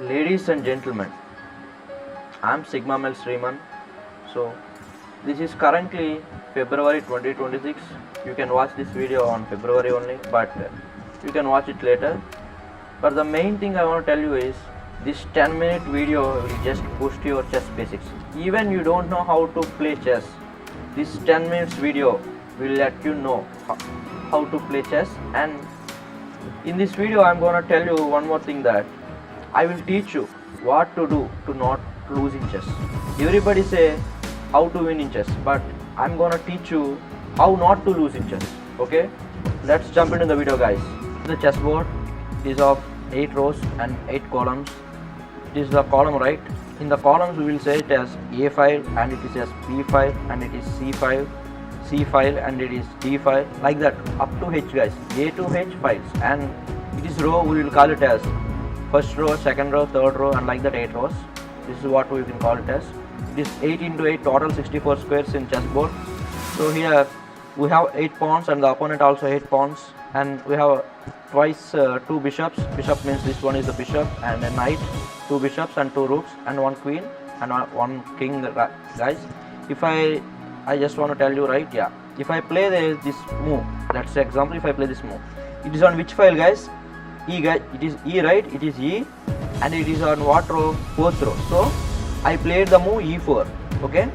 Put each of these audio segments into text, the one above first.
Ladies and gentlemen, I'm Sigma Mel Sriman. So this is currently February 2026. You can watch this video on February only, but you can watch it later. But the main thing I want to tell you is this 10-minute video will just boost your chess basics. Even you don't know how to play chess, this 10 minutes video will let you know how to play chess. And in this video I'm gonna tell you one more thing, that I will teach you what to do to not lose in chess. Everybody say how to win in chess, but I'm gonna teach you how not to lose in chess. Okay, let's jump into the video, guys. The chessboard is of 8 rows and 8 columns. It is the column right. In the columns we will say it as A file, and it is as B file, and it is C file, C file, and it is D file, like that up to H, guys. A to H files, and it is row, we will call it as first row, second row, third row, and like that 8 rows. This is what we can call it as. It is 8 into 8, total 64 squares in chessboard. So here we have 8 pawns and the opponent also 8 pawns, and we have twice 2 bishops. Bishop means this one is the bishop, and a knight, 2 bishops and 2 rooks, and 1 queen and 1 king, guys. If I just want to tell you, right, yeah, if I play this move, let's say example, if I play this move, it is on which file, guys? E, guys, it is E, right? It is E, and it is on what row? 4th row. So I played the move E4. Okay,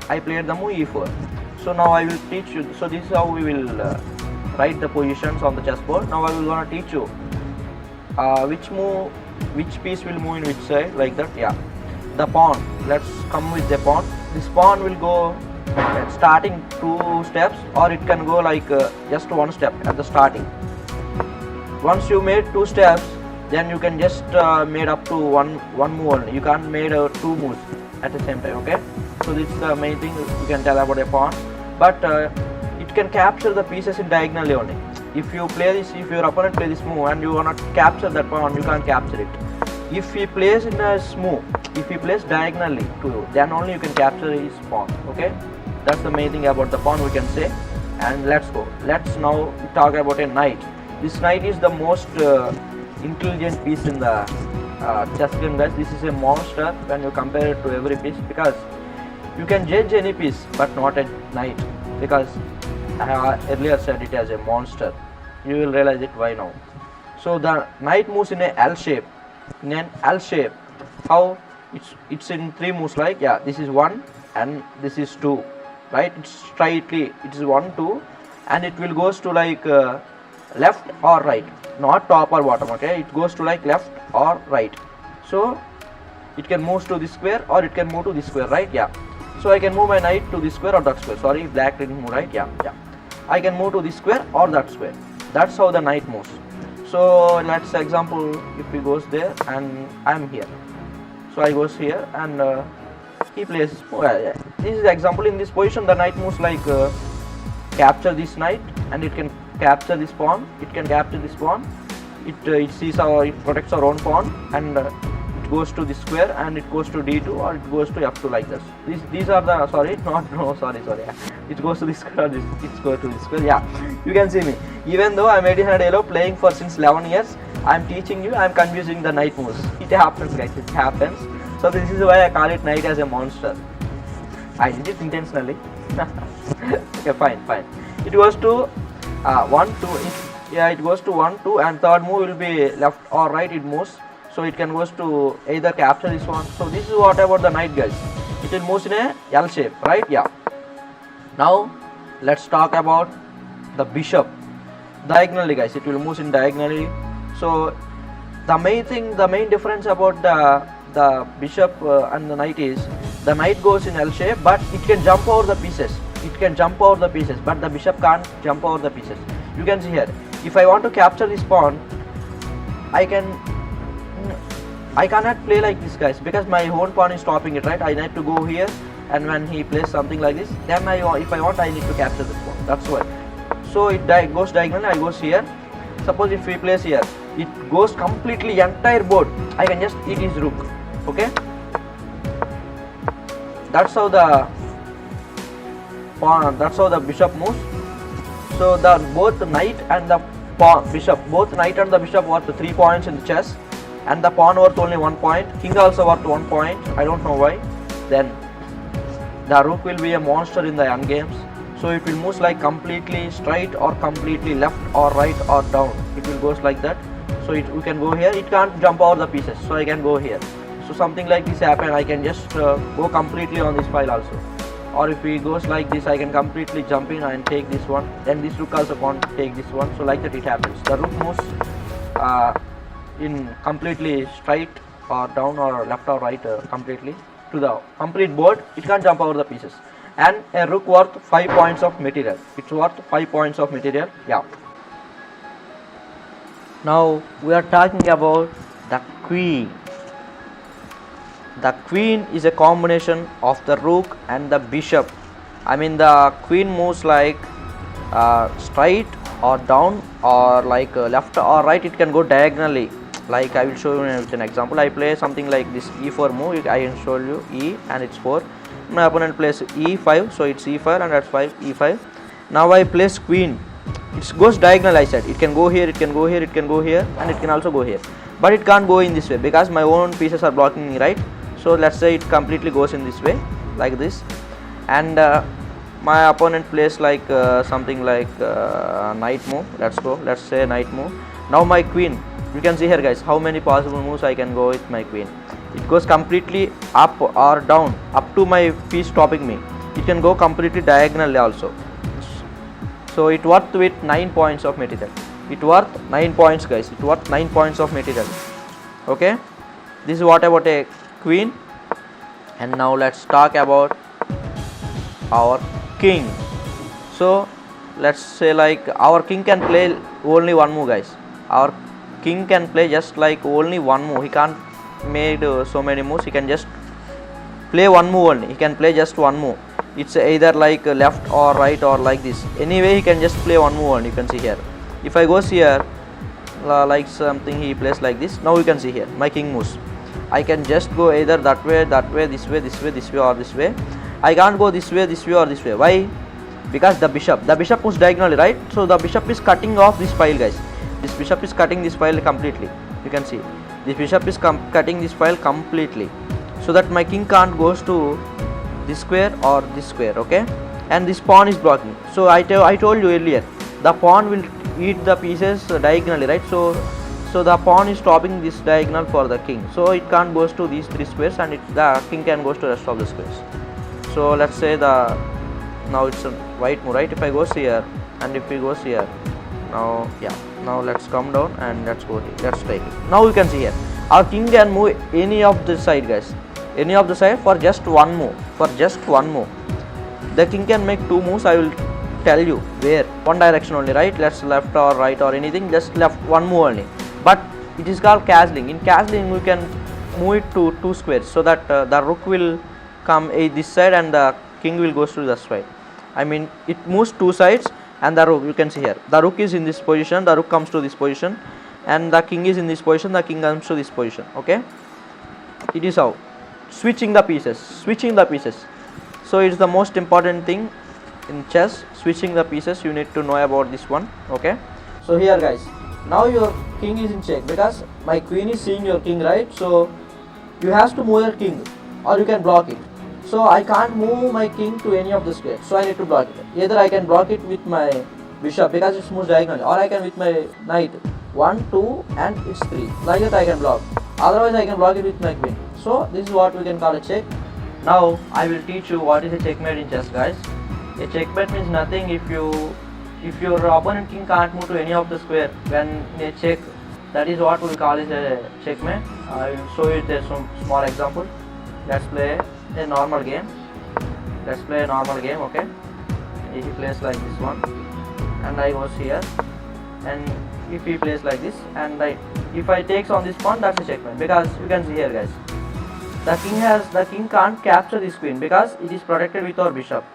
I played the move E4. So now I will teach you. So this is how we will write the positions on the chessboard. Now I will gonna teach you which piece will move in which side, like that. Yeah, the pawn. Let's come with the pawn. This pawn will go starting 2 steps, or it can go like just 1 step at the starting. Once you made 2 steps, then you can just made up to one move only. You can't made 2 moves at the same time. Okay, so this is the main thing you can tell about a pawn. But it can capture the pieces in diagonally only. If you play this, if your opponent play this move and you wanna capture that pawn, you can't capture it. If he plays in a move, if he plays diagonally to you, then only you can capture his pawn. Okay, that's the main thing about the pawn we can say. And let's go. Let's now talk about a knight. This knight is the most intelligent piece in the chess game, guys. This is a monster when you compare it to every piece, because you can judge any piece but not a knight, because I have earlier said it as a monster. You will realize it why now. So the knight moves in a L shape. In an L shape, how it's in 3 moves, like, yeah, this is 1 and this is 2, right? It's straightly, it is 1 2, and it will goes to like left or right, not top or bottom. Okay, it goes to like left or right. So it can move to this square or it can move to this square, right? Yeah, so I can move my knight to this square or that square. Sorry, black didn't move, right? Yeah, I can move to this square or that square. That's how the knight moves. So let's say example, if he goes there and I'm here, so I goes here and he plays. Yeah. This is the example. In this position the knight moves like capture this knight, and it can capture this pawn, it can capture this pawn, it sees it protects our own pawn, and it goes to this square, and it goes to d2 or it goes to f2, like this. These are the sorry it goes to this square, or it goes to this square. Yeah, you can see me, even though I'm 1800 yellow playing for since 11 years, I'm teaching you, I'm confusing the knight moves. It happens, guys, it happens. So this is why I call it knight as a monster. I did it intentionally. Okay, fine. It goes to 1 2, yeah, it goes to 1 2, and third move will be left or right, it moves. So it can goes to either capture this one. So this is what about the knight, guys. It will move in a L shape, right? Yeah. Now let's talk about the bishop. Diagonally, guys, it will move in diagonally. So the main difference about the bishop and the knight is the knight goes in L shape, but it can jump over the pieces. It can jump over the pieces, but the bishop can't jump over the pieces. You can see here, if I want to capture this pawn, I cannot play like this, guys, because my own pawn is stopping it, right? I need to go here, and when he plays something like this, then if I want, I need to capture this pawn. That's why. So it goes diagonally, I goes here. Suppose if he plays here, it goes completely entire board, I can just eat his rook. Okay, that's how the pawn, that's how the bishop moves. So the both knight and the bishop, both knight and the bishop are the 3 points in the chess. and the pawn worth only 1 point, king also worth 1 point, I don't know why. Then the rook will be a monster in the young games, so it will move like completely straight or completely left or right or down. It will goes like that. So we can go here. It can't jump over the pieces, so I can go here. So something like this happen, I can just go completely on this file also. Or if it goes like this, I can completely jump in and take this one. Then this rook also can't take this one. So like that it happens. The rook moves in completely straight or down or left or right completely to the complete board. It can't jump over the pieces. And a rook worth 5 points of material. It's worth 5 points of material. Yeah. Now we are talking about the queen. The queen is a combination of the rook and the bishop. I mean, the queen moves like straight or down or like left or right. It can go diagonally. Like I will show you with an example. I play something like this e4 move. I will show you e and it's 4. My opponent plays e5, so it's e5 and that's 5 e5. Now I place queen. It goes diagonal, I said. It can go here, it can go here, it can go here, and it can also go here. But it can't go in this way because my own pieces are blocking me, right? So let's say it completely goes in this way, like this. And my opponent plays like something like knight move. Let's go. Let's say knight move. Now my queen. You can see here, guys, how many possible moves I can go with my queen. It goes completely up or down, up to my piece stopping me. It can go completely diagonally also. So it worth with 9 points of material. It worth 9 points, guys. It worth 9 points of material. Okay. This is what about a queen. And now let's talk about our king. So let's say like our king can play only one move, guys. Our king can play just like only one move. He can't make so many moves. He can just play one move only. He can play just one move. It's either like left or right or like this. Anyway, he can just play one move only. You can see here. If I goes here like something, he plays like this. Now you can see here my king moves. I can just go either that way, this way, this way, this way or this way. I can't go this way or this way. Why? Because the bishop moves diagonally, right? So the bishop is cutting off this file, guys. This bishop is cutting this file completely. You can see this bishop is cutting this file completely, so that my king can't goes to this square or this square. Okay, and this pawn is blocking. So I told you earlier, the pawn will eat the pieces diagonally, right? So the pawn is stopping this diagonal for the king, so it can't goes to these 3 squares, and the king can goes to rest of the squares. So let's say now it's a white move, right? If I goes here and if he goes here, now yeah, now let's come down and let's go here. Let's take it. Now you can see here our king can move any of the side, guys, any of the side for just one move. The king can make 2 moves. I will tell you where. One direction only, right? Let's left or right or anything, just left one move only. But it is called castling. In castling we can move it to 2 squares, so that the rook will come this side and the king will go to the side. I mean, it moves 2 sides, and the rook, you can see here, the rook is in this position, the rook comes to this position, and the king is in this position, the king comes to this position. Okay, it is how switching the pieces. So it's the most important thing in chess, switching the pieces. You need to know about this one. Okay, so here, guys, now your king is in check because my queen is seeing your king, right? So you have to move your king or you can block it. So I can't move my king to any of the squares, so I need to block it. Either I can block it with my bishop because it moves diagonally, or I can with my knight. 1, 2 and it's 3. Like that I can block. Otherwise I can block it with my queen. So this is what we can call a check. Now I will teach you what is a checkmate in chess, guys. A checkmate means nothing if your opponent king can't move to any of the square when they check. That is what we call is a checkmate. I will show you some small example. Let's play a normal game. Okay, if he plays like this one and I goes here, and if he plays like this and if I takes on this pawn, that's a checkmate, because you can see here, guys, the king can't capture this queen because it is protected with our bishop.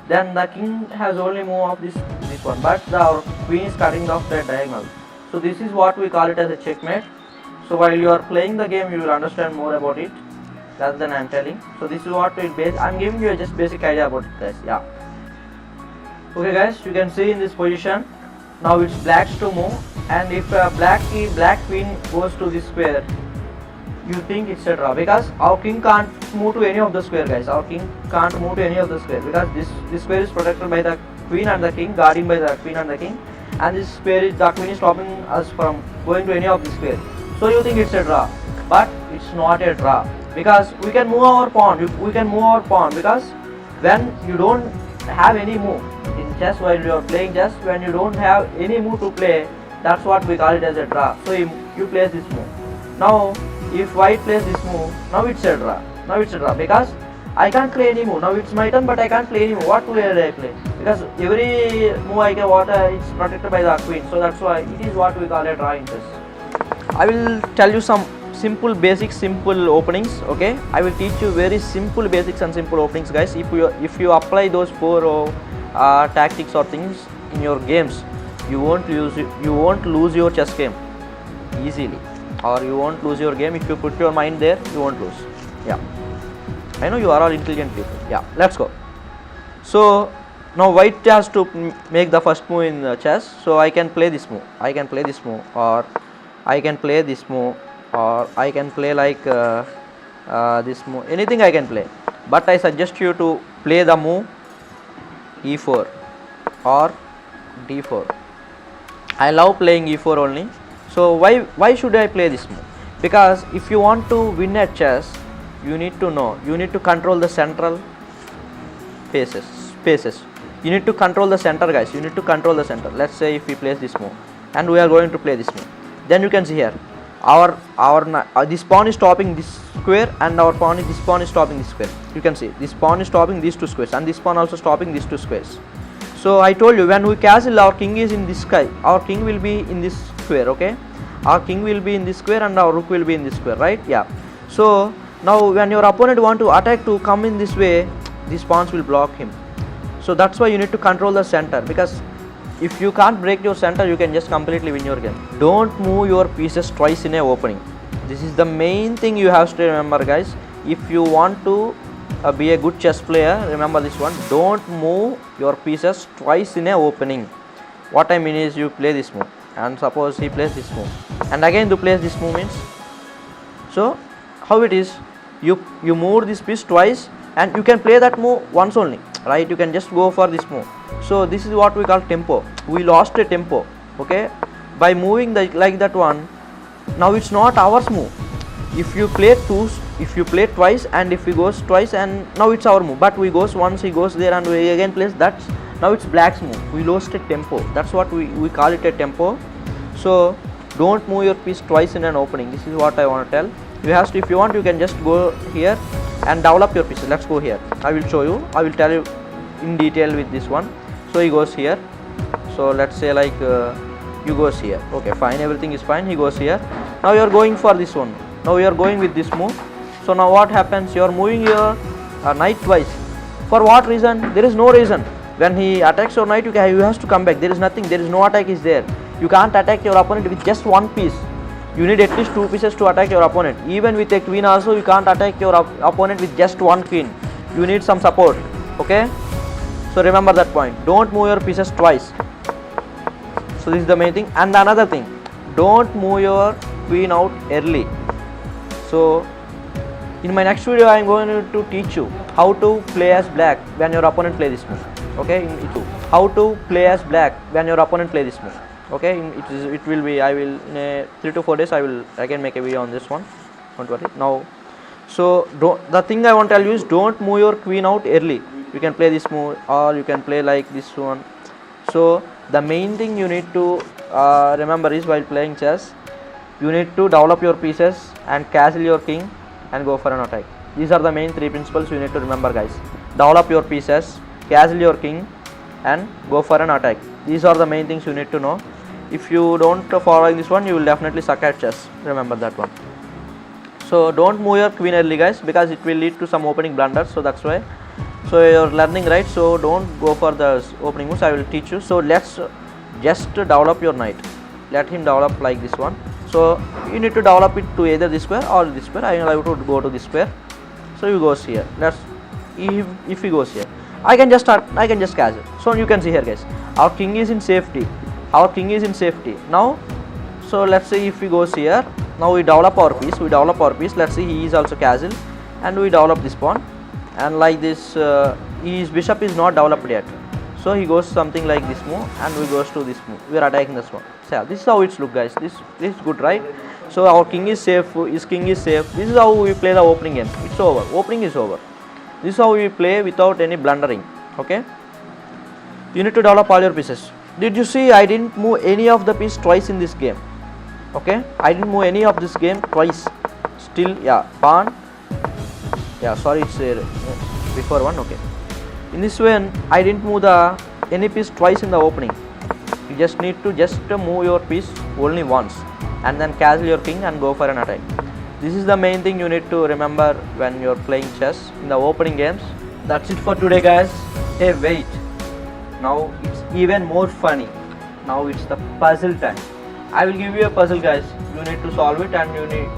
Then the king has only move of this one, but our queen is cutting off that diagonal. So this is what we call it as a checkmate. So while you are playing the game, you will understand more about it rather than I am telling. So this is what we base. I am giving you a just basic idea about it, guys. Yeah. Okay, guys, you can see in this position. Now it's black's to move, and if black queen goes to this square, you think it's a draw because our king can't move to any of the square, guys. Our king can't move to any of the square because this square is protected by the queen and the king, guarding by the queen and the king, and this square is, the queen is stopping us from going to any of the square. So you think it's a draw, but it's not a draw because we can move our pawn. We can move our pawn because when you don't have any move in chess, while you are playing chess, when you don't have any move to play, that's what we call it as a draw. So you place this move. Now if white plays this move, now it's a draw. Now it's a draw because I can't play any move. Now it's my turn, but I can't play any move. What will I play? Because every move I can it's protected by the queen. So that's why it is what we call a draw in chess. I will tell you some simple basics, simple openings. Okay, I will teach you very simple basics and simple openings, guys. If you apply those four tactics or things in your games, you won't lose your chess game easily, or you won't lose your game. If you put your mind there, you won't lose. Yeah, I know you are all intelligent people. Yeah, let's go. So now white has to make the first move in chess. So I can play this move. I can play this move, or I can play this move, or I can play like this move. Anything I can play, but I suggest you to play the move e4 or d4. I love playing e4 only. So why should I play this move? Because if you want to win at chess, you need to know, you need to control the central spaces. You need to control the center, guys. You need to control the center. Let's say if we place this move and we are going to play this move, then you can see here this pawn is stopping this square, and this pawn is stopping this square. You can see this pawn is stopping these two squares, and this pawn also stopping these two squares. So I told you, when we castle, our king is in this sky. Our king will be in this square. Okay, our king will be in this square and our rook will be in this square, right? Yeah. So now when your opponent want to attack to come in this way, these pawns will block him. So that's why you need to control the center, because if you can't break your center, you can just completely win your game. Don't move your pieces twice in a opening. This is the main thing you have to remember, guys. If you want to be a good chess player, remember this one. Don't move your pieces twice in a opening. What I mean is, you play this move, and suppose he plays this move, and again to place this move means, so how it is, you move this piece twice, and you can play that move once only, right? You can just go for this move. So this is what we call tempo. We lost a tempo, okay, by moving like that one. Now it's not ours move. If you play twice, and if he goes twice, and now it's our move, but we goes once, he goes there, and we again place that. Now it's black's move. We lost a tempo. That's what we call it a tempo. So don't move your piece twice in an opening. This is what I want to tell. You have to, if you want, you can just go here and develop your pieces. Let's go here. I will show you. I will tell you in detail with this one. So he goes here. So let's say like you goes here. Okay, fine. Everything is fine. He goes here. Now you are going for this one. Now you are going with this move. So now what happens? You are moving your knight twice. For what reason? There is no reason. When he attacks your knight, you have to come back. There is nothing. There is no attack is there. You can't attack your opponent with just one piece. You need at least two pieces to attack your opponent. Even with a queen also, you can't attack your opponent with just one queen. You need some support. Okay. So remember that point. Don't move your pieces twice. So this is the main thing. And another thing, don't move your queen out early. So in my next video, I am going to teach you how to play as black when your opponent play this move. Okay, in E2. How to play as black when your opponent play this move. Okay, it will be, I will in 3 to 4 days I will again make a video on this one. Don't worry. Now, so the thing I want to tell you is, don't move your queen out early. You can play this move, or you can play like this one. So the main thing you need to remember is, while playing chess, you need to develop your pieces and castle your king and go for an attack. These are the main 3 principles you need to remember, guys. Develop your pieces, castle your king, and go for an attack. These are the main things you need to know. If you don't follow this one, you will definitely suck at chess. Remember that one. So don't move your queen early, guys, because it will lead to some opening blunders. So that's why. So you're learning, right? So don't go for the opening moves. I will teach you. So let's just develop your knight. Let him develop like this one. So you need to develop it to either this square or this square. I will to go to this square. So he goes here. If he goes here, I can just catch it. So you can see here, guys, our king is in safety. Our king is in safety now. So let's say if he goes here, Now we develop our piece. Let's see, he is also castle, and we develop this pawn, and like this his bishop is not developed yet, so he goes something like this move, and we goes to this move. We are attacking this one. So this is how it's look, guys. This is good, right? So our king is safe, his king is safe. This is how we play the opening game. It's over. Opening is over. This is how we play without any blundering. Okay. You need to develop all your pieces. Did you see I didn't move any of the piece twice in this game? Okay, I didn't move any of this game twice. Still, yeah, pawn. Yeah, sorry, it's before one. Okay. In this way, I didn't move the any piece twice in the opening. You just need to move your piece only once, and then castle your king and go for an attack. This is the main thing you need to remember when you're playing chess in the opening games. That's it for today, guys. Hey, wait. Now it's even more funny. Now it's the puzzle time. I will give you a puzzle, guys. You need to solve it, and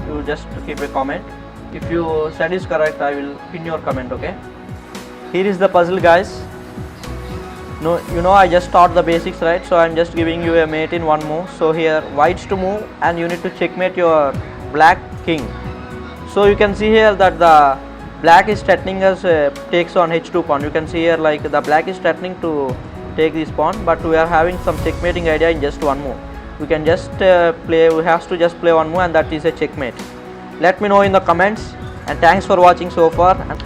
you just keep a comment. If you said is correct, I will pin your comment. Okay. Here is the puzzle, guys. No, I just taught the basics, right? So I'm just giving you a mate in one move. So here whites to move, and you need to checkmate your black king. So you can see here that the black is threatening us takes on h2 pawn. You can see here like the black is threatening to take this pawn, but we are having some checkmating idea in just one move. We can just we have to just play one move, and that is a checkmate. Let me know in the comments, and thanks for watching so far, and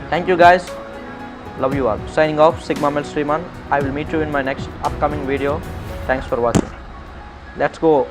thank you, guys. Love you all. Signing off, Sigma Mel Streaman. I will meet you in my next upcoming video. Thanks for watching. Let's go.